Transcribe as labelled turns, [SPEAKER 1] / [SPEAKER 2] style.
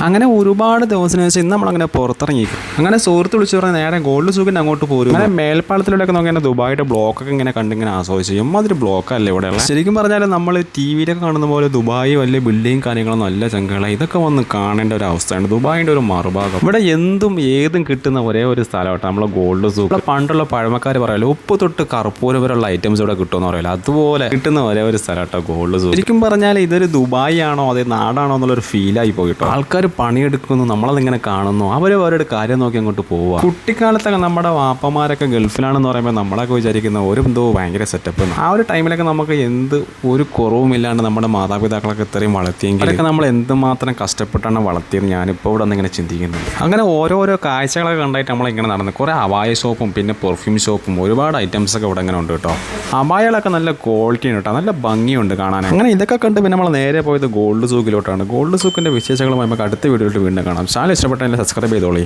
[SPEAKER 1] അങ്ങനെ ഒരുപാട് ദിവസത്തിന് ശേഷം ഇന്ന് നമ്മളങ്ങനെ പുറത്തിറങ്ങിക്കും. അങ്ങനെ സുഹൃത്ത് വിളിച്ചു പറഞ്ഞാൽ നേരെ ഗോൾഡ് സൂക്കിൻ്റെ അങ്ങോട്ട് പോരും. അങ്ങനെ മേൽപ്പാലത്തിലൂടെയൊക്കെ നോക്കിയാൽ ദുബായിയുടെ ബ്ലോക്കൊക്കെ ഇങ്ങനെ കണ്ടിങ്ങനെ ആസ്വദിച്ചു. അതൊരു ബ്ലോക്കല്ലേ ഇവിടെയുള്ള. ശരിക്കും പറഞ്ഞാൽ നമ്മൾ ടി വിയിലൊക്കെ കാണുന്ന പോലെ ദുബായ് വലിയ ബിൽഡിങ് കാര്യങ്ങളൊന്നും അല്ല ചങ്കള. ഇതൊക്കെ വന്ന് കാണേണ്ട ഒരു അവസ്ഥയാണ്. ദുബായിൻ്റെ ഒരു മറുഭാഗം. ഇവിടെ എന്തും ഏതും കിട്ടുന്ന ഒരേ ഒരു സ്ഥലമായിട്ട് നമ്മളെ ഗോൾഡ് സൂക്ക്. ഇവിടെ പണ്ടുള്ള പഴമക്കാർ പറയാലോ ഉപ്പ് തൊട്ട് കറുപ്പൂര് വരെയുള്ള ഐറ്റംസ് ഇവിടെ കിട്ടുമെന്ന് പറയില്ല. അതുപോലെ കിട്ടുന്ന ഒരേ ഒരു സ്ഥലമായിട്ടോ ഗോൾഡ് സൂക്ക്. ശരിക്കും പറഞ്ഞാൽ ഇതൊരു ദുബായ് ആണോ അതേ നാടാണോ എന്നുള്ളൊരു ഫീലായി പോയിട്ടോ. ആൾക്കാർ പണിയെടുക്കുന്നു, നമ്മളതിങ്ങനെ കാണുന്നു, അവരുടെ കാര്യം നോക്കി അങ്ങോട്ട് പോവുക. കുട്ടിക്കാലത്തൊക്കെ നമ്മുടെ വാപ്പമാരൊക്കെ ഗൾഫിലാണെന്ന് പറയുമ്പോൾ നമ്മളൊക്കെ വിചാരിക്കുന്ന ഒരു എന്തോ ഭയങ്കര സെറ്റപ്പ്. ആ ഒരു ടൈമിലൊക്കെ നമുക്ക് എന്ത് ഒരു കുറവുമില്ലാണ്ട് നമ്മുടെ മാതാപിതാക്കളൊക്കെ ഇത്രയും വളർത്തിയെങ്കിൽ അതൊക്കെ നമ്മൾ എന്തുമാത്രം കഷ്ടപ്പെട്ടാണ് വളർത്തിയത് ഞാനിപ്പോൾ ഇവിടെ ഒന്നിങ്ങനെ ചിന്തിക്കുന്നുണ്ട്. അങ്ങനെ ഓരോരോ കാഴ്ചകളൊക്കെ കണ്ടായിട്ട് നമ്മളിങ്ങനെ നടന്നു. കുറേ അബായ ഷോപ്പും പിന്നെ പെർഫ്യൂം ഷോപ്പും ഒരുപാട് ഐറ്റംസ് ഒക്കെ ഇവിടെ ഇങ്ങനെ ഉണ്ട് കേട്ടോ. അബായകളൊക്കെ നല്ല ക്വാളിറ്റി ഉണ്ട് കേട്ടോ, നല്ല ഭംഗിയുണ്ട് കാണാൻ. അങ്ങനെ ഇതൊക്കെ കണ്ട് പിന്നെ നമ്മൾ നേരെ പോയത് ഗോൾഡ് സൂക്കിലോട്ടാണ്. ഗോൾഡ് സൂക്കിൻ്റെ വിശേഷങ്ങളുമായി നമുക്ക് അടുത്ത വീഡിയോയിൽ വീണ്ടും കാണാം. ചാനൽ ഇഷ്ടപ്പെട്ട സബ്സ്ക്രൈബ് ചെയ്തോളി.